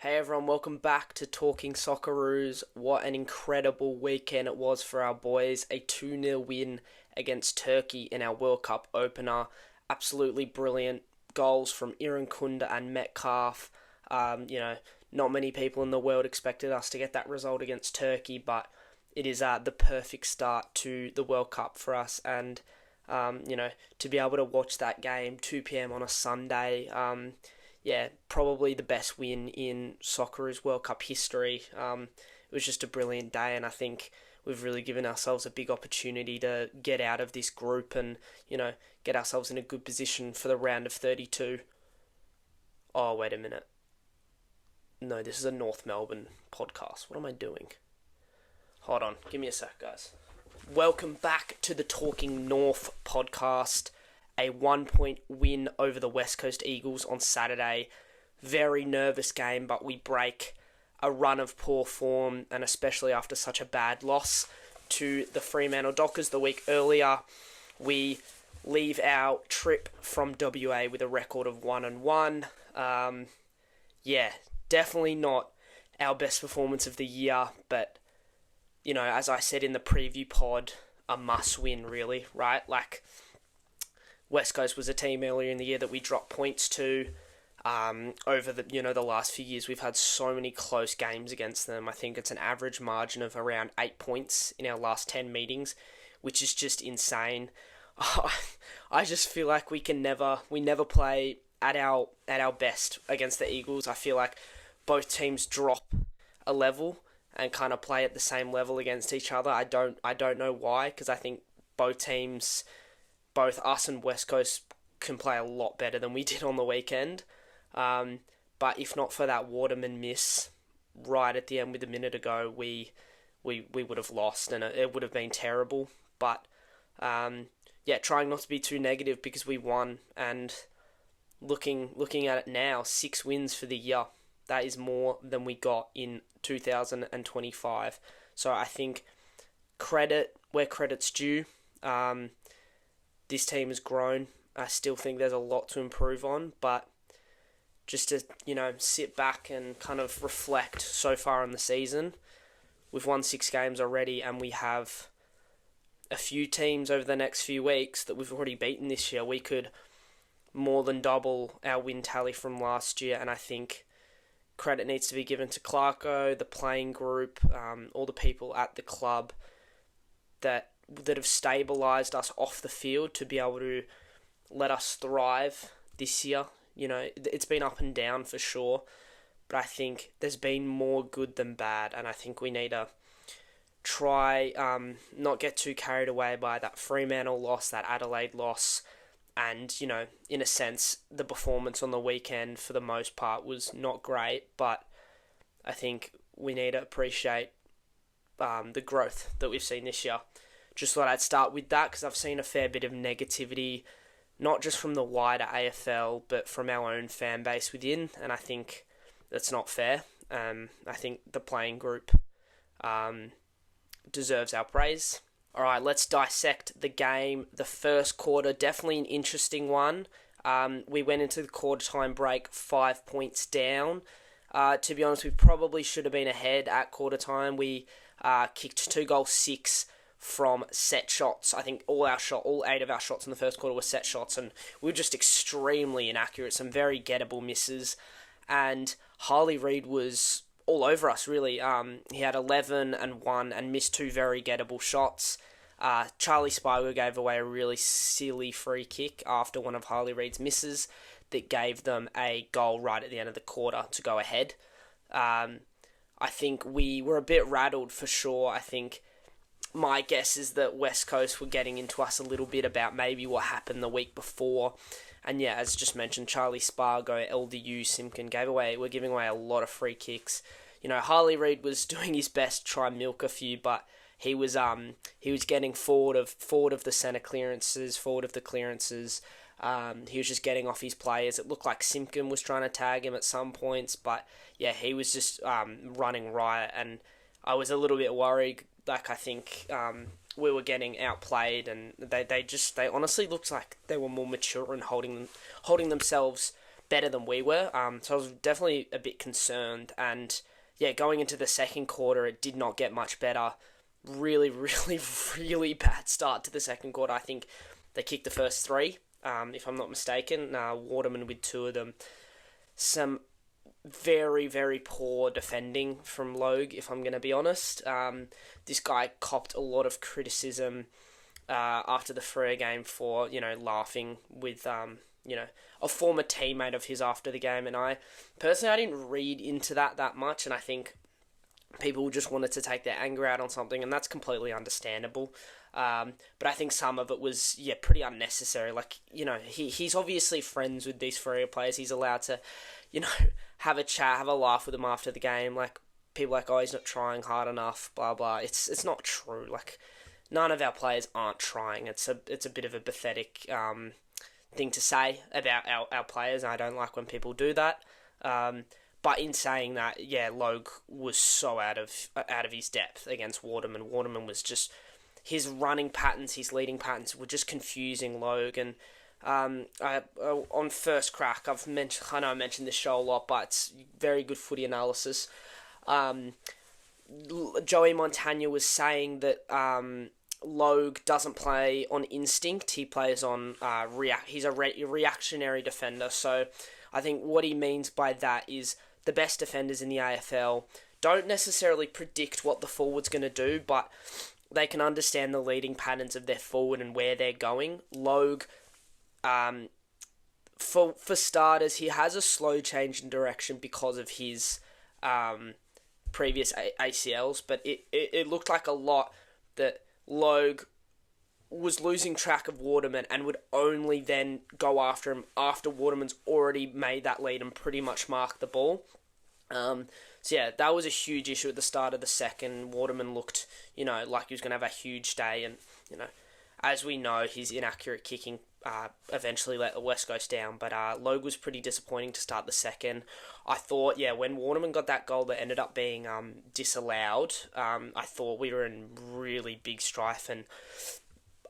Hey everyone, welcome back to Talking Socceroos. What an incredible weekend it was for our boys. A 2-0 win against Turkey in our World Cup opener. Absolutely brilliant goals from Kunda and Metcalf. Not many people in the world expected us to get that result against Turkey, but it is the perfect start to the World Cup for us. And, to be able to watch that game 2 p.m. on a Sunday, probably the best win in Socceroos World Cup history. It was just a brilliant day, and I think we've really given ourselves a big opportunity to get out of this group and, get ourselves in a good position for the round of 32. Oh, wait a minute. No, this is a North Melbourne podcast. What am I doing? Hold on, give me a sec, guys. Welcome back to the Talking North podcast. A 1-point win over the West Coast Eagles on Saturday. Very nervous game, but we break a run of poor form, and especially after such a bad loss to the Fremantle Dockers the week earlier, we leave our trip from WA with a record of 1-1. Definitely not our best performance of the year, but, as I said in the preview pod, a must-win, really, right? Like, West Coast was a team earlier in the year that we dropped points to. Over the last few years, we've had so many close games against them. I think it's an average margin of around 8 points in our last 10 meetings, which is just insane. I just feel like we never play at our best against the Eagles. I feel like both teams drop a level and kind of play at the same level against each other. I don't know why, because I think both teams, both us and West Coast, can play a lot better than we did on the weekend. But if not for that Waterman miss right at the end with a minute to go, we would have lost, and it would have been terrible. But trying not to be too negative because we won, and looking at it now, 6 wins for the year. That is more than we got in 2025. So I think credit where credit's due. This team has grown. I still think there's a lot to improve on, but just to, sit back and kind of reflect so far in the season, we've won 6 games already, and we have a few teams over the next few weeks that we've already beaten this year. We could more than double our win tally from last year, and I think credit needs to be given to Clarko, the playing group, all the people at the club that have stabilised us off the field to be able to let us thrive this year. It's been up and down for sure, but I think there's been more good than bad, and I think we need to try not get too carried away by that Fremantle loss, that Adelaide loss, and, in a sense, the performance on the weekend for the most part was not great, but I think we need to appreciate the growth that we've seen this year. Just thought I'd start with that because I've seen a fair bit of negativity, not just from the wider AFL, but from our own fan base within, and I think that's not fair. I think the playing group deserves our praise. Alright, let's dissect the game. The first quarter, definitely an interesting one. We went into the quarter time break 5 points down. To be honest, we probably should have been ahead at quarter time. We kicked 2 goals 6 from set shots. I think all 8 of our shots in the first quarter were set shots, and we were just extremely inaccurate. Some very gettable misses, and Harley Reid was all over us, really. He had 11 and 1 and missed 2 very gettable shots. Charlie Spiegel gave away a really silly free kick after one of Harley Reid's misses that gave them a goal right at the end of the quarter to go ahead. I think we were a bit rattled for sure. I think my guess is that West Coast were getting into us a little bit about maybe what happened the week before. And yeah, as just mentioned, Charlie Spargo, LDU, Simpkin were giving away a lot of free kicks. Harley Reid was doing his best to try and milk a few, but he was getting forward of the centre clearances, forward of the clearances. He was just getting off his players. It looked like Simpkin was trying to tag him at some points, but yeah, he was just running riot, and I was a little bit worried. Like, I think we were getting outplayed, and they honestly looked like they were more mature and holding themselves better than we were. So I was definitely a bit concerned. And yeah, going into the second quarter, it did not get much better. Really, really, really bad start to the second quarter. I think they kicked the first three, if I'm not mistaken. Waterman with two of them. Some very, very poor defending from Logue, if I'm going to be honest. This guy copped a lot of criticism after the Freo game for, laughing with, a former teammate of his after the game. And I didn't read into that much. And I think people just wanted to take their anger out on something, and that's completely understandable. But I think some of it was, pretty unnecessary. Like, he's obviously friends with these Freo players. He's allowed to, have a chat, have a laugh with them after the game. Like, people like, oh, he's not trying hard enough, blah, blah. It's not true. Like, none of our players aren't trying. It's a bit of a pathetic thing to say about our players, and I don't like when people do that. But in saying that, Logue was so out of his depth against Waterman. Waterman was just, his running patterns, his leading patterns were just confusing Logue. And on first crack, I know I mentioned this show a lot, but it's very good footy analysis. Joey Montagna was saying that Logue doesn't play on instinct. He plays on he's a reactionary defender. So I think what he means by that is the best defenders in the AFL don't necessarily predict what the forward's going to do, but they can understand the leading patterns of their forward and where they're going. Logue, for starters, he has a slow change in direction because of his previous ACLs, but it looked like a lot that Logue was losing track of Waterman and would only then go after him after Waterman's already made that lead and pretty much marked the ball. That was a huge issue at the start of the second. Waterman looked, like he was going to have a huge day, and, as we know, his inaccurate kicking eventually let the West Coast down, but Logue was pretty disappointing to start the second. I thought, when Waterman got that goal that ended up being disallowed, I thought we were in really big strife, and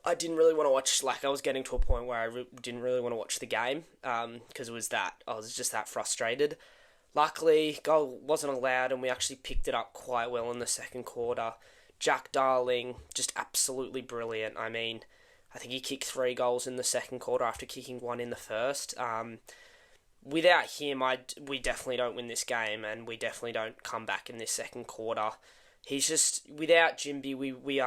I didn't really want to watch, I was getting to a point where I didn't really want to watch the game, because I was just that frustrated. Luckily, goal wasn't allowed, and we actually picked it up quite well in the second quarter. Jack Darling, just absolutely brilliant. I mean, I think he kicked 3 goals in the second quarter after kicking 1 in the first. Without him, we definitely don't win this game, and we definitely don't come back in this second quarter. He's just, without Jimby, we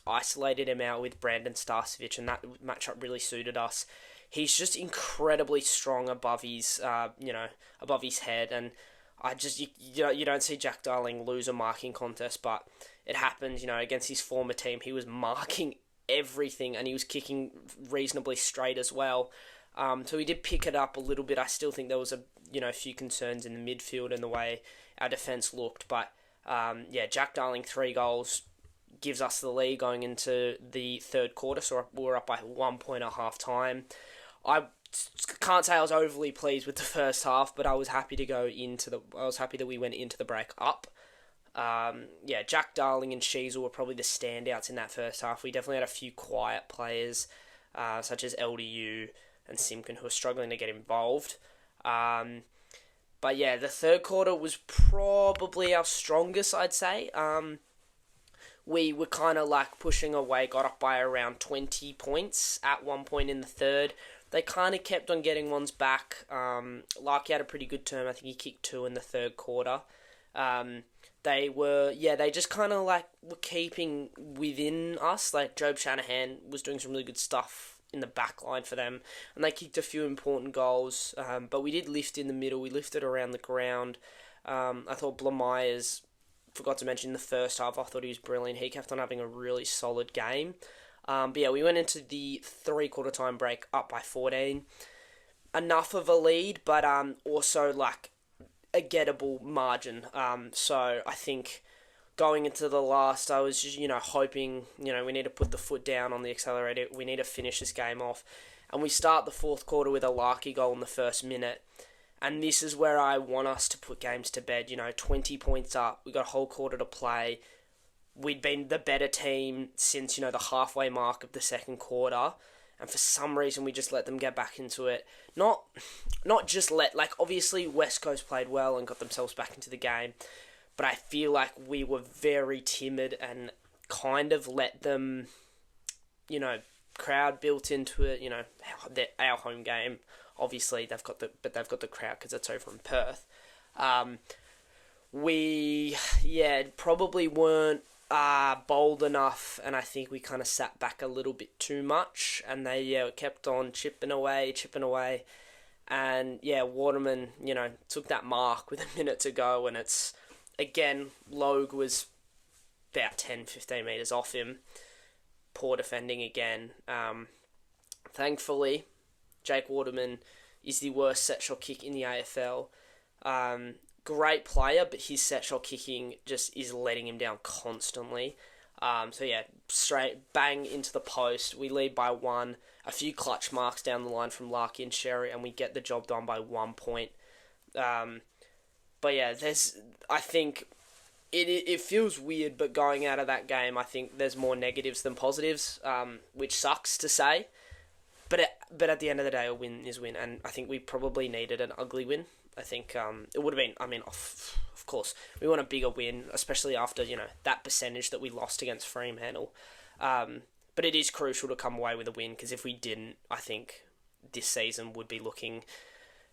isolated him out with Brandon Starcevic, and that matchup really suited us. He's just incredibly strong above his, above his head, and you don't see Jack Darling lose a marking contest, but it happened, against his former team. He was marking everything, and he was kicking reasonably straight as well. So he did pick it up a little bit. I still think there was a few concerns in the midfield and the way our defence looked, but Jack Darling 3 goals gives us the lead going into the third quarter, so we're up by 1 point at half time. I can't say I was overly pleased with the first half, but I was happy that we went into the break up. Jack Darling and Sheasel were probably the standouts in that first half. We definitely had a few quiet players, such as LDU and Simkin, who were struggling to get involved. The third quarter was probably our strongest, I'd say. We were kind of pushing away, got up by around 20 points at one point in the third. They kind of kept on getting ones back. Larky had a pretty good term. I think he kicked 2 in the third quarter. They just kind of were keeping within us. Job Shanahan was doing some really good stuff in the back line for them, and they kicked a few important goals. But we did lift in the middle. We lifted around the ground. I thought Blamires, forgot to mention in the first half, I thought he was brilliant. He kept on having a really solid game. We went into the 3-quarter time break up by 14. Enough of a lead, but also a gettable margin. So I think going into the last, I was just, hoping, we need to put the foot down on the accelerator. We need to finish this game off. And we start the fourth quarter with a Larky goal in the first minute. And this is where I want us to put games to bed. 20 points up. We got a whole quarter to play. We'd been the better team since, the halfway mark of the second quarter. and for some reason we just let them get back into it. Not just obviously West Coast played well and got themselves back into the game, but I feel like we were very timid and kind of let them, crowd built into it. Our home game. Obviously, they've got the crowd because it's over in Perth. We probably weren't bold enough, and I think we kind of sat back a little bit too much, and they kept on chipping away, and Waterman took that mark with a minute to go, and it's again Logue was about 10-15 metres off him. Poor defending again. Thankfully, Jake Waterman is the worst set shot kick in the AFL. Great player, but his set shot kicking just is letting him down constantly. Straight bang into the post. We lead by 1. A few clutch marks down the line from Larky and Sherry, and we get the job done by 1 point. I think it feels weird, but going out of that game, I think there's more negatives than positives, which sucks to say. But at the end of the day, a win is win, and I think we probably needed an ugly win. I think it would have been, of course, we want a bigger win, especially after, that percentage that we lost against Fremantle. But it is crucial to come away with a win, because if we didn't, I think this season would be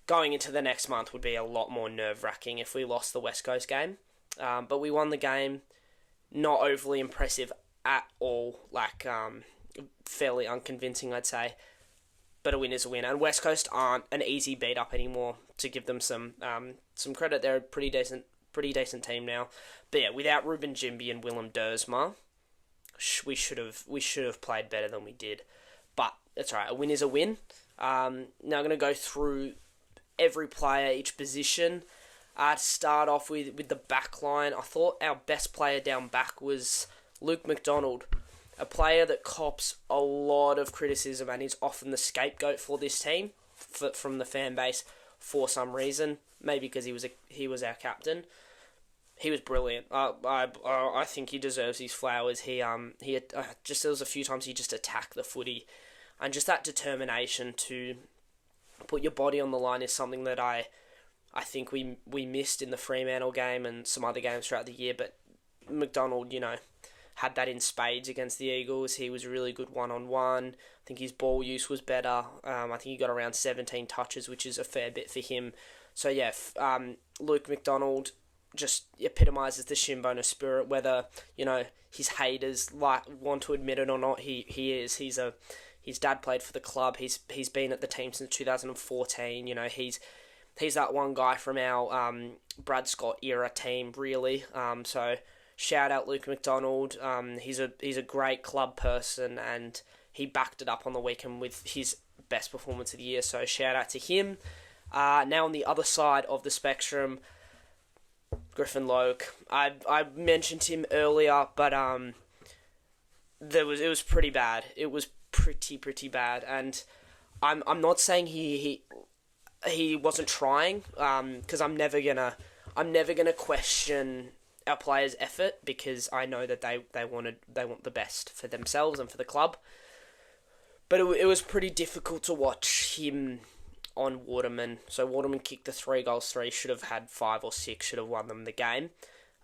going into the next month would be a lot more nerve-wracking if we lost the West Coast game. But we won the game, not overly impressive at all, fairly unconvincing, I'd say. But a win is a win, and West Coast aren't an easy beat up anymore. To give them some credit, they're a pretty decent team now. But yeah, without Ruben Jimby and Willem Dersma, we should have played better than we did. But that's all right. A win is a win. Now I'm going to go through every player, each position. To start off with the back line, I thought our best player down back was Luke McDonald. A player that cops a lot of criticism and is often the scapegoat for this team from the fan base for some reason. Maybe because he was our captain. He was brilliant. I think he deserves his flowers. There was a few times he just attacked the footy, and just that determination to put your body on the line is something that I think we missed in the Fremantle game and some other games throughout the year. But McDonald, had that in spades against the Eagles. He was really good one-on-one. I think his ball use was better. I think he got around 17 touches, which is a fair bit for him. So Luke McDonald just epitomises the Shinboner spirit, whether, his haters want to admit it or not. He is. His dad played for the club. He's been at the team since 2014. He's that one guy from our Brad Scott era team, really. So shout out Luke McDonald. He's a great club person, and he backed it up on the weekend with his best performance of the year. So shout out to him. Now on the other side of the spectrum, Griffin Logue. I mentioned him earlier, but it was pretty bad. It was pretty bad, and I'm not saying he wasn't trying, because I'm never gonna question our players' effort, because I know that they want the best for themselves and for the club. But it was pretty difficult to watch him on Waterman. So Waterman kicked the 3 goals, 3 should have had 5 or 6, should have won them the game.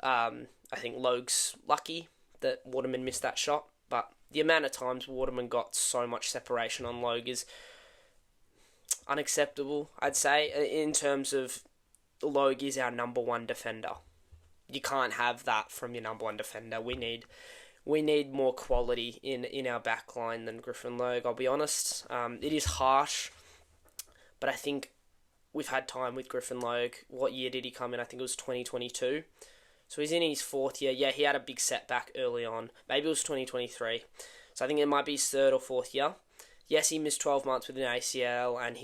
I think Logue's lucky that Waterman missed that shot, but the amount of times Waterman got so much separation on Logue is unacceptable, I'd say, in terms of Logue is our number 1 defender. You can't have that from your number 1 defender. We need more quality in our back line than Griffin Logue, I'll be honest. It is harsh, but I think we've had time with Griffin Logue. What year did he come in? I think it was 2022. So he's in his 4th year. Yeah, he had a big setback early on. Maybe it was 2023. So I think it might be his 3rd or 4th year. Yes, he missed 12 months with an ACL, and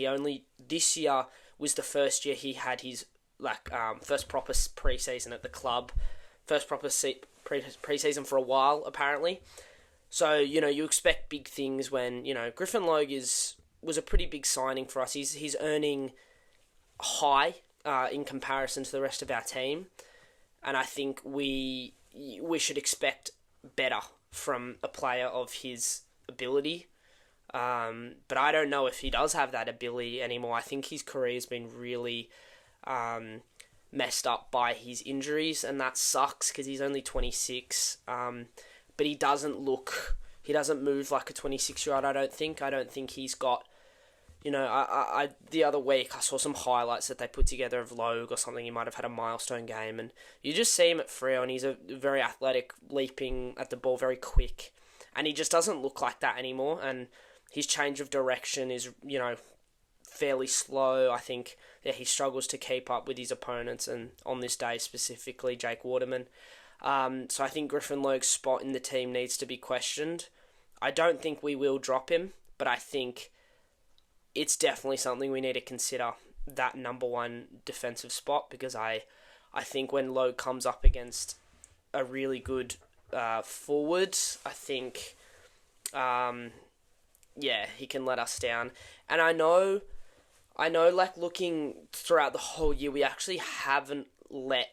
this year was the first year he had his first proper pre-season at the club, first proper pre-season for a while, apparently. So, you expect big things when, Griffin Logue was a pretty big signing for us. He's earning high in comparison to the rest of our team, and I think we should expect better from a player of his ability. But I don't know if he does have that ability anymore. I think his career's been really messed up by his injuries, and that sucks because he's only 26. But he doesn't move like a 26-year-old, I don't think. I don't think he's got, I the other week I saw some highlights that they put together of Logue or something. He might have had a milestone game, and you just see him at Freo, and he's a very athletic, leaping at the ball, very quick, and he just doesn't look like that anymore, and his change of direction is, fairly slow. I think he struggles to keep up with his opponents, and on this day specifically, Jake Waterman. So I think Griffin Logue's spot in the team needs to be questioned. I don't think we will drop him, but I think it's definitely something we need to consider, that number one defensive spot, because I think when Logue comes up against a really good forward, I think, he can let us down. And I know, like, looking throughout the whole year, we actually haven't let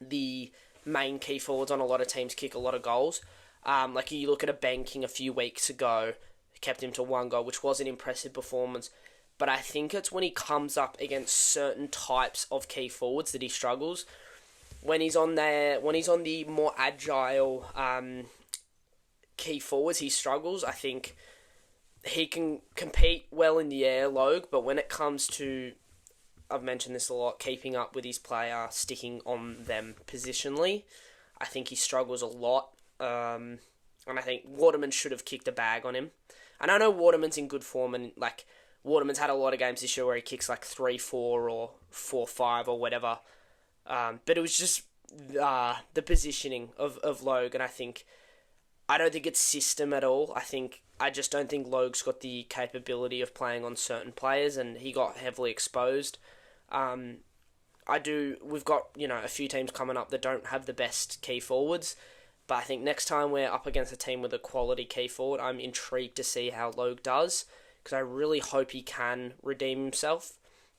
the main key forwards on a lot of teams kick a lot of goals. Like, you look at a banking a few weeks ago, kept him to 1 goal, which was an impressive performance. But I think it's when he comes up against certain types of key forwards that he struggles. When he's on the more agile key forwards, he struggles. I think he can compete well in the air, Logue, but when it comes to, I've mentioned this a lot, keeping up with his player, sticking on them positionally, I think he struggles a lot. And I think Waterman should have kicked a bag on him. And I know Waterman's in good form, and like Waterman's had a lot of games this year where he kicks like 3-4 or 4-5 or whatever. But it was just the positioning of Logue, and I don't think it's system at all. I just don't think Logue's got the capability of playing on certain players, and he got heavily exposed. We've got, a few teams coming up that don't have the best key forwards, but I think next time we're up against a team with a quality key forward, I'm intrigued to see how Logue does, because I really hope he can redeem himself.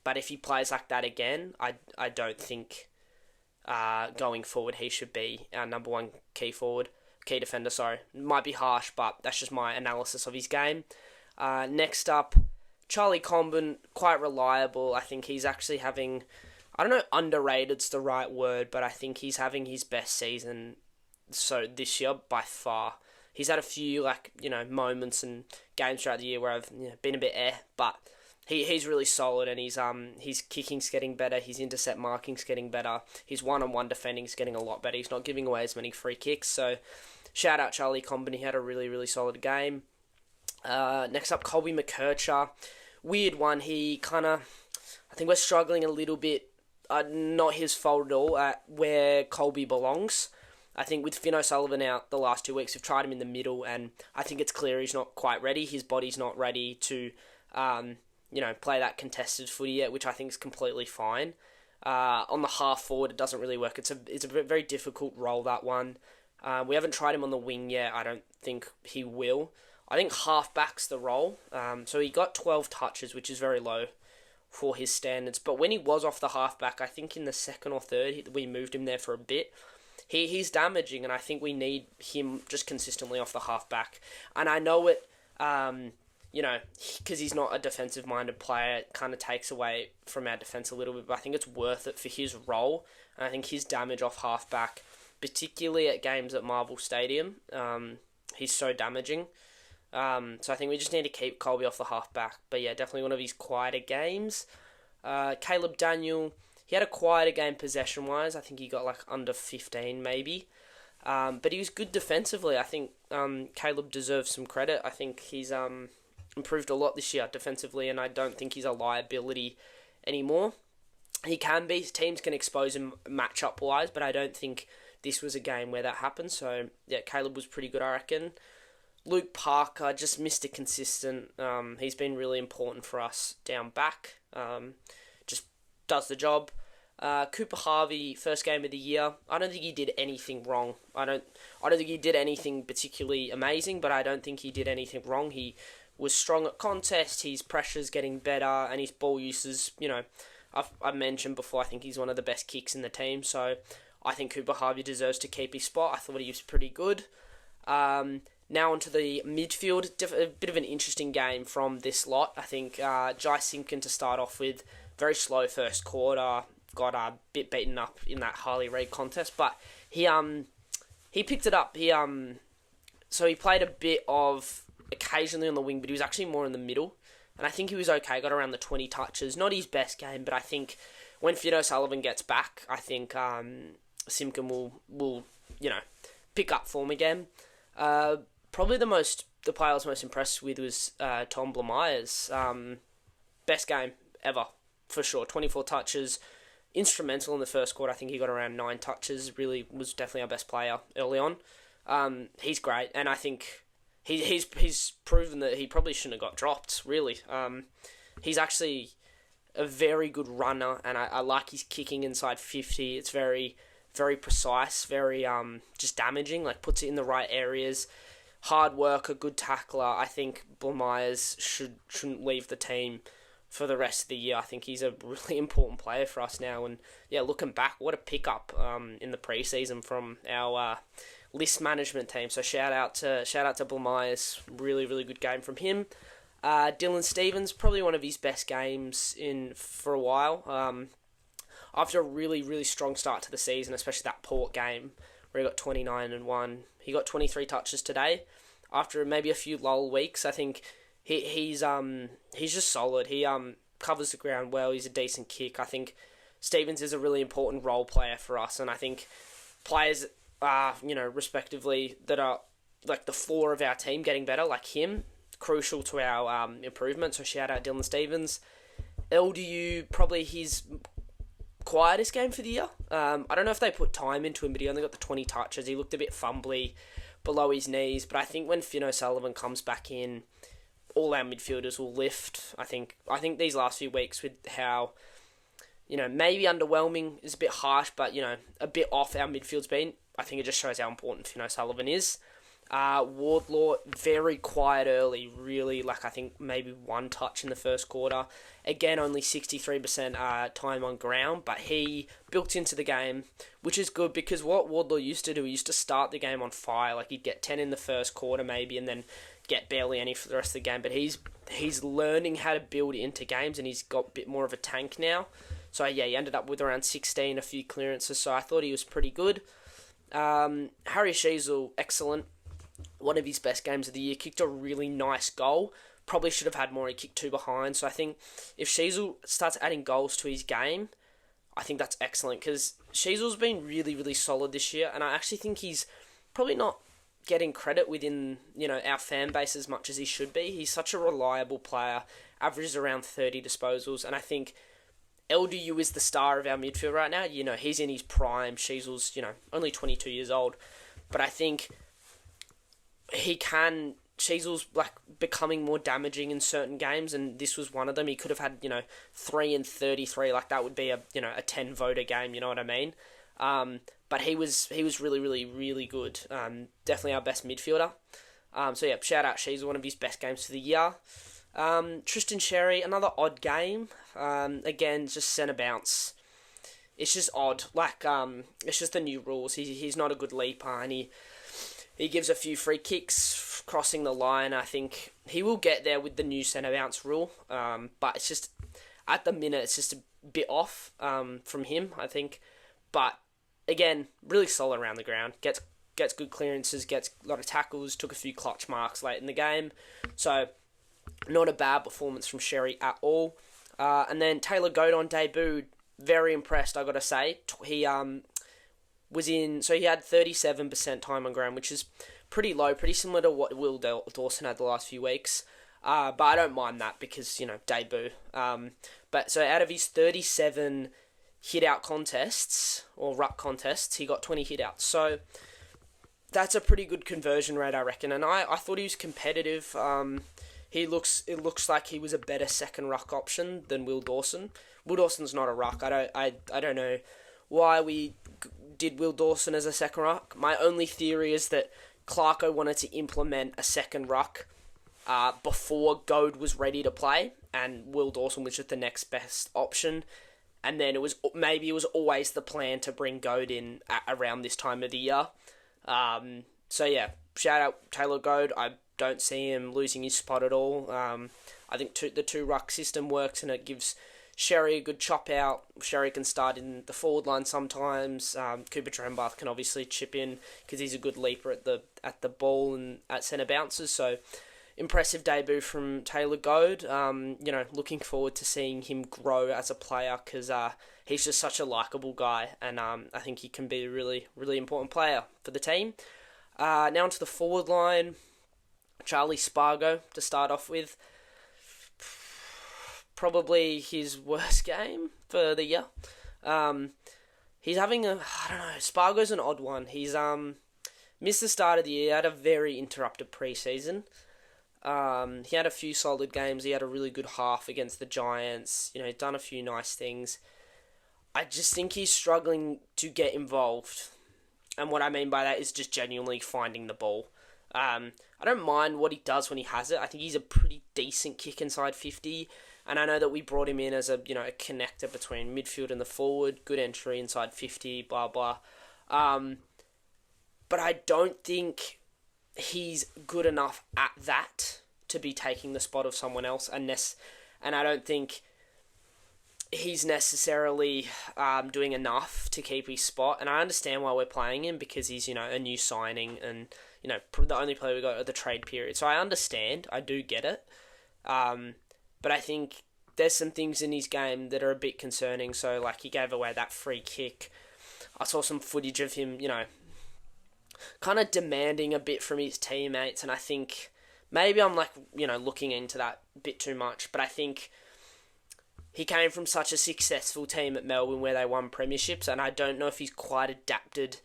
But if he plays like that again, I don't think going forward he should be our number one key defender. Might be harsh, but that's just my analysis of his game. Next up, Charlie Comben, quite reliable. I think he's actually having, I don't know, underrated's the right word, but I think he's having his best season this year by far. He's had a few moments and games throughout the year where I've been a bit but he's really solid, and his kicking's getting better, his intercept marking's getting better, his one-on-one defending's getting a lot better. He's not giving away as many free kicks, so shout out Charlie Comben. He had a really, really solid game. Next up, Colby McKercher. Weird one. I think we're struggling a little bit, not his fault at all, at where Colby belongs. I think with Finn O'Sullivan out the last 2 weeks, we've tried him in the middle, and I think it's clear he's not quite ready. His body's not ready to, play that contested footy yet, which I think is completely fine. On the half forward, it doesn't really work. It's a very difficult role, that one. We haven't tried him on the wing yet. I don't think he will. I think half-back's the role. So he got 12 touches, which is very low for his standards. But when he was off the half-back, I think in the second or third, we moved him there for a bit. He's damaging, and I think we need him just consistently off the half-back. And I know it, because he's not a defensive-minded player, it kind of takes away from our defence a little bit, but I think it's worth it for his role. And I think his damage off half-back, particularly at games at Marvel Stadium, he's so damaging. So I think we just need to keep Colby off the half-back. But yeah, definitely one of his quieter games. Caleb Daniel, he had a quieter game possession-wise. I think he got under 15 maybe. But he was good defensively. I think Caleb deserves some credit. I think he's improved a lot this year defensively, and I don't think he's a liability anymore. He can be. Teams can expose him matchup-wise, but I don't think this was a game where that happened. So, yeah, Caleb was pretty good, I reckon. Luke Parker, just Mr. Consistent. He's been really important for us down back. Just does the job. Cooper Harvey, first game of the year. I don't think he did anything wrong. I don't think he did anything particularly amazing, but I don't think he did anything wrong. He was strong at contest. His pressure's getting better, and his ball uses, I've mentioned before, I think he's one of the best kicks in the team. So I think Cooper Harvey deserves to keep his spot. I thought he was pretty good. Now onto the midfield, a bit of an interesting game from this lot. I think Jai Simpkin to start off with, very slow first quarter, got a bit beaten up in that Harley Reid contest, but he picked it up. So he played a bit of occasionally on the wing, but he was actually more in the middle, and I think he was okay. Got around the 20 touches, not his best game, but I think when Finn O'Sullivan gets back, I think Simpkin will pick up form again. Probably the player I was most impressed with was Tom Blamires. Best game ever, for sure. 24 touches, instrumental in the first quarter. I think he got around 9 touches. Really was definitely our best player early on. He's great, and I think he's proven that he probably shouldn't have got dropped. Really, he's actually a very good runner, and I like his kicking inside 50. It's very, very precise, very just damaging. Like puts it in the right areas. Hard worker, good tackler. I think Blamires shouldn't leave the team for the rest of the year. I think he's a really important player for us now. And yeah, looking back, what a pickup in the preseason from our list management team. So shout out to Blamires. Really, really good game from him. Dylan Stephens, probably one of his best games for a while. After a really, really strong start to the season, especially that Port game where he got 29 and 1. He got 23 touches today. After maybe a few lull weeks, I think he's just solid. He covers the ground well. He's a decent kick. I think Stephens is a really important role player for us, and I think players respectively that are like the floor of our team getting better, like him, crucial to our improvement. So shout out Dylan Stephens. LDU, probably his quietest game for the year. I don't know if they put time into him, but he only got the 20 touches. He looked a bit fumbly below his knees, but I think when Finn O'Sullivan comes back in, all our midfielders will lift. I think these last few weeks with how, maybe underwhelming is a bit harsh, but, a bit off our midfield's been, I think it just shows how important Finn O'Sullivan is. Wardlaw, very quiet early, really, I think maybe 1 touch in the first quarter. Again, only 63% time on ground, but he built into the game, which is good because what Wardlaw used to do, he used to start the game on fire. Like, he'd get 10 in the first quarter maybe, and then get barely any for the rest of the game. But he's learning how to build into games, and he's got a bit more of a tank now. So, yeah, he ended up with around 16, a few clearances, so I thought he was pretty good. Harry Sheasel, excellent. One of his best games of the year, kicked a really nice goal. Probably should have had more. He kicked 2 behind. So I think if Sheasel starts adding goals to his game, I think that's excellent because Sheasel's been really, really solid this year, and I actually think he's probably not getting credit within our fan base as much as he should be. He's such a reliable player, averages around 30 disposals, and I think LDU is the star of our midfield right now. He's in his prime. Sheasel's only 22 years old, but I think Sheasel's becoming more damaging in certain games, and this was one of them. He could have had 3 and 33, that would be a 10 voter game. You know what I mean? But he was really, really, really good. Definitely our best midfielder. So yeah, shout out Sheasel, one of his best games for the year. Tristan Sherry, another odd game. Again, just centre bounce. It's just odd. It's just the new rules. He's not a good leaper, and he gives a few free kicks crossing the line. I think he will get there with the new centre bounce rule. But it's just, at the minute, it's just a bit off from him, I think. But, again, really solid around the ground. Gets good clearances, gets a lot of tackles, took a few clutch marks late in the game. So, not a bad performance from Sherry at all. And then Taylor Godon debuted. Very impressed, I got to say. He he had 37% time on ground, which is pretty low, pretty similar to what Will Dawson had the last few weeks. But I don't mind that because, debut. But so out of his 37 hit-out contests, or ruck contests, he got 20 hit-outs. So that's a pretty good conversion rate, I reckon. And I thought he was competitive. It looks like he was a better second ruck option than Will Dawson. Will Dawson's not a ruck. I don't know why we did Will Dawson as a second ruck. My only theory is that Clarko wanted to implement a second ruck before Goad was ready to play, and Will Dawson was just the next best option. And then it was always the plan to bring Goad in around this time of the year. So yeah, shout out Taylor Goad. I don't see him losing his spot at all. I think the two ruck system works and it gives Sherry a good chop out. Sherry can start in the forward line sometimes. Cooper Trembath can obviously chip in because he's a good leaper at the ball and at centre bounces. So impressive debut from Taylor Goad. Looking forward to seeing him grow as a player because he's just such a likeable guy, and I think he can be a really, really important player for the team. Now onto the forward line. Charlie Spargo to start off with. Probably his worst game for the year. He's having Spargo's an odd one. He's missed the start of the year. He had a very interrupted preseason. He had a few solid games. He had a really good half against the Giants. He's done a few nice things. I just think he's struggling to get involved. And what I mean by that is just genuinely finding the ball. I don't mind what he does when he has it. I think he's a pretty decent kick inside 50. And I know that we brought him in as a connector between midfield and the forward. Good entry inside 50, blah, blah. But I don't think he's good enough at that to be taking the spot of someone else. And I don't think he's necessarily doing enough to keep his spot. And I understand why we're playing him because he's, a new signing and, the only player we got at the trade period. So I understand. I do get it. But I think there's some things in his game that are a bit concerning. So, like, he gave away that free kick. I saw some footage of him, kind of demanding a bit from his teammates. And I think maybe I'm, looking into that a bit too much. But I think he came from such a successful team at Melbourne where they won premierships. And I don't know if he's quite adapted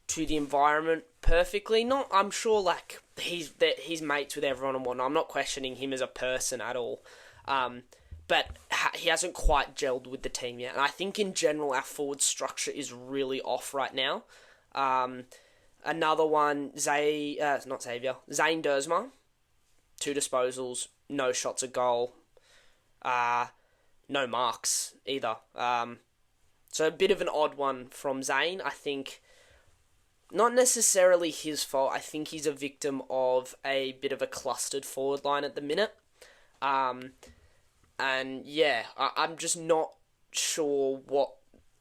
to the environment perfectly. I'm sure, he's mates with everyone and whatnot. I'm not questioning him as a person at all. But he hasn't quite gelled with the team yet. And I think in general our forward structure is really off right now. Another one, Zane Dersma, 2 disposals, no shots a goal, no marks either. So a bit of an odd one from Zane. I think not necessarily his fault. I think he's a victim of a bit of a clustered forward line at the minute. And yeah, I'm just not sure what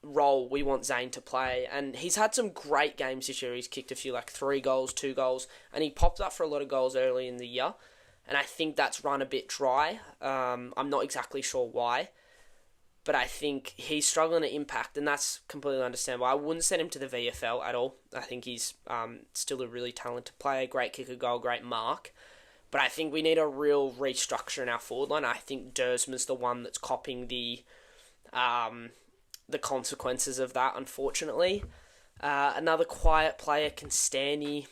role we want Zane to play. And he's had some great games this year. He's kicked a few, 3 goals, 2 goals, and he popped up for a lot of goals early in the year. And I think that's run a bit dry. I'm not exactly sure why, but I think he's struggling to impact, and that's completely understandable. I wouldn't send him to the VFL at all. I think he's still a really talented player, great kicker goal, great mark. But I think we need a real restructure in our forward line. I think Dersma's the one that's copying the consequences of that, unfortunately. Another quiet player, Constanti,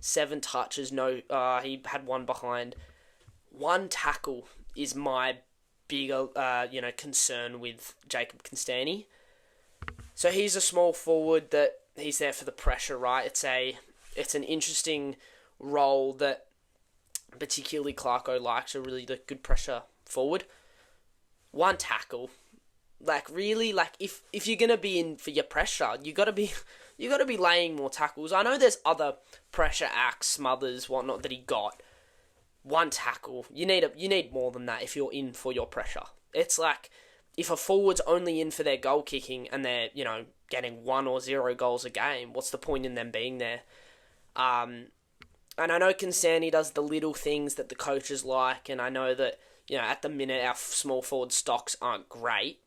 7 touches, he had 1 behind. 1 tackle is my bigger, concern with Jacob Constanti. So he's a small forward that he's there for the pressure, right? It's an interesting role that particularly Clarko likes, a really good pressure forward. 1 tackle, really, if you're gonna be in for your pressure, you gotta be laying more tackles. I know there's other pressure acts, smothers, whatnot that he got. 1 tackle, you need more than that if you're in for your pressure. It's if a forward's only in for their goal kicking and they're getting 1 or 0 goals a game, what's the point in them being there? And I know Constanti does the little things that the coaches like, and I know that, at the minute our small forward stocks aren't great,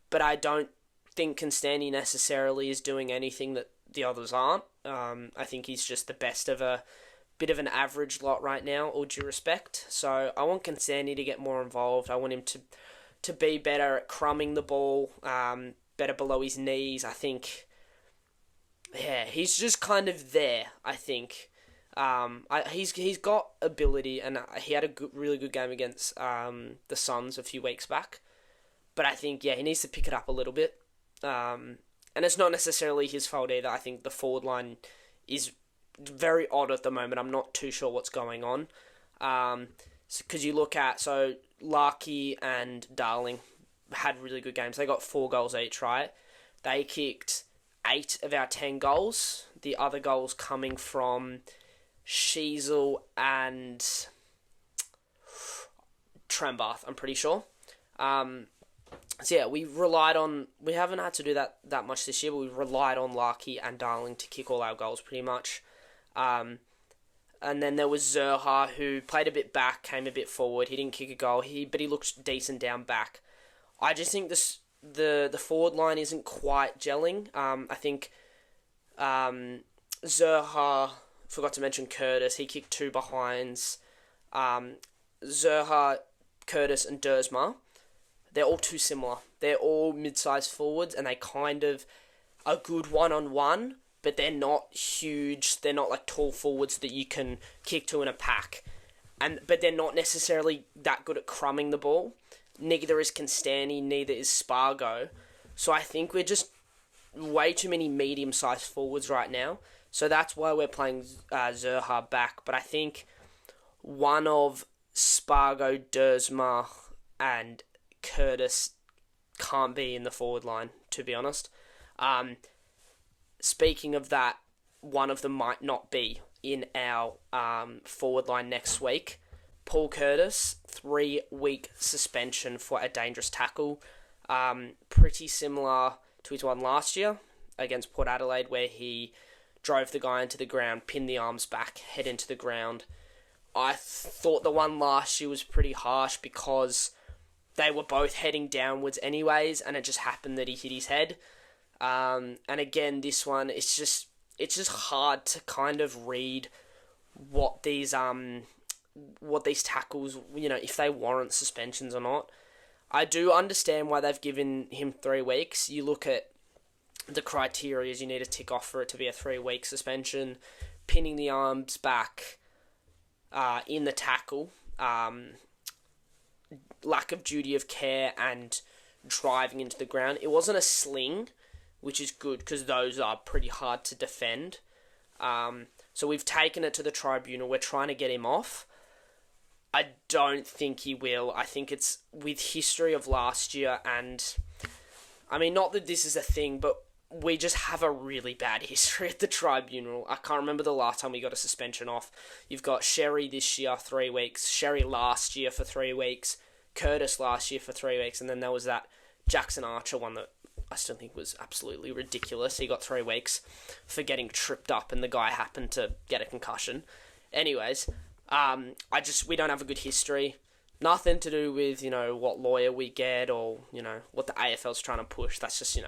but I don't think Constanti necessarily is doing anything that the others aren't. I think he's just the best of a bit of an average lot right now, all due respect. So I want Constanti to get more involved. I want him to be better at crumbing the ball, better below his knees. I think, he's just kind of there, I think. He's got ability, and he had a really good game against the Suns a few weeks back. But I think, he needs to pick it up a little bit. And it's not necessarily his fault either. I think the forward line is very odd at the moment. I'm not too sure what's going on. Because you look at, Larkey and Darling had really good games. They got 4 goals each, right? They kicked 8 of our 10 goals. The other goals coming from Sheasel and Trembath, I'm pretty sure. So yeah, we haven't had to do that much this year, but we've relied on Larky and Darling to kick all our goals pretty much. And then there was Zerha, who played a bit back, came a bit forward. He didn't kick a goal, but he looked decent down back. I just think the forward line isn't quite gelling. I think Zerha, forgot to mention Curtis, he kicked 2 behinds. Zerha, Curtis and Dersma, they're all too similar. They're all mid-sized forwards, and they kind of are good one-on-one, but they're not huge. They're not like tall forwards that you can kick to in a pack. But they're not necessarily that good at crumbing the ball. Neither is Constantine, neither is Spargo. So I think we're just way too many medium-sized forwards right now. So that's why we're playing Zerha back. But I think one of Spargo, Dersma, and Curtis can't be in the forward line, to be honest. Speaking of that, one of them might not be in our forward line next week. Paul Curtis, 3-week suspension for a dangerous tackle. Pretty similar to his one last year against Port Adelaide, where he drove the guy into the ground, pinned the arms back, head into the ground. I thought the one last year was pretty harsh because they were both heading downwards anyways, and it just happened that he hit his head. And again, this one, it's just hard to kind of read what these tackles, if they warrant suspensions or not. I do understand why they've given him 3 weeks. You look at the criteria you need to tick off for it to be a 3-week suspension: pinning the arms back in the tackle, lack of duty of care, and driving into the ground. It wasn't a sling, which is good because those are pretty hard to defend. So we've taken it to the tribunal. We're trying to get him off. I don't think he will. I think it's with history of last year, and I mean, not that this is a thing, but we just have a really bad history at the tribunal. I can't remember the last time we got a suspension off. You've got Sherry this year, 3 weeks. Sherry last year for 3 weeks. Curtis last year for 3 weeks. And then there was that Jackson Archer one that I still think was absolutely ridiculous. He got 3 weeks for getting tripped up and the guy happened to get a concussion. Anyways, we don't have a good history. Nothing to do with, what lawyer we get or, what the AFL's trying to push. That's just,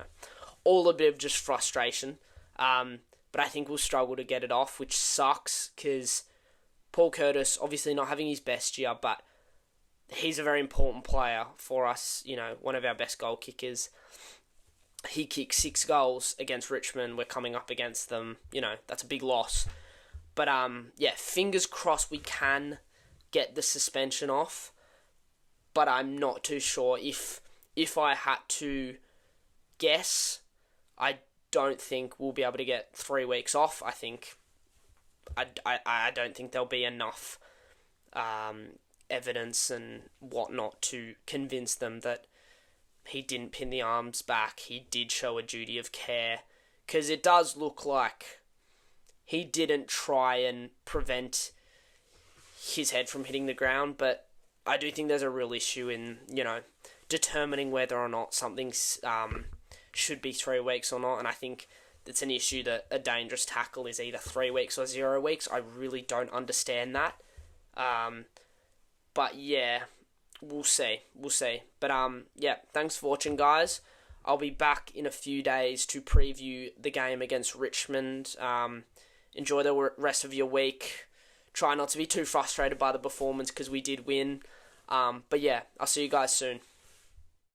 all a bit of just frustration. But I think we'll struggle to get it off, which sucks because Paul Curtis, obviously not having his best year, but he's a very important player for us, one of our best goal kickers. He kicked 6 goals against Richmond. We're coming up against them. That's a big loss. But, fingers crossed we can get the suspension off. But I'm not too sure. If I had to guess, I don't think we'll be able to get 3 weeks off. I think I don't think there'll be enough evidence and whatnot to convince them that he didn't pin the arms back. He did show a duty of care, because it does look like he didn't try and prevent his head from hitting the ground. But I do think there's a real issue in determining whether or not something should be 3 weeks or not. And I think it's an issue that a dangerous tackle is either 3 weeks or 0 weeks. I really don't understand that. But yeah, we'll see. But thanks for watching, guys. I'll be back in a few days to preview the game against Richmond. Enjoy the rest of your week. Try not to be too frustrated by the performance because we did win. But yeah, I'll see you guys soon.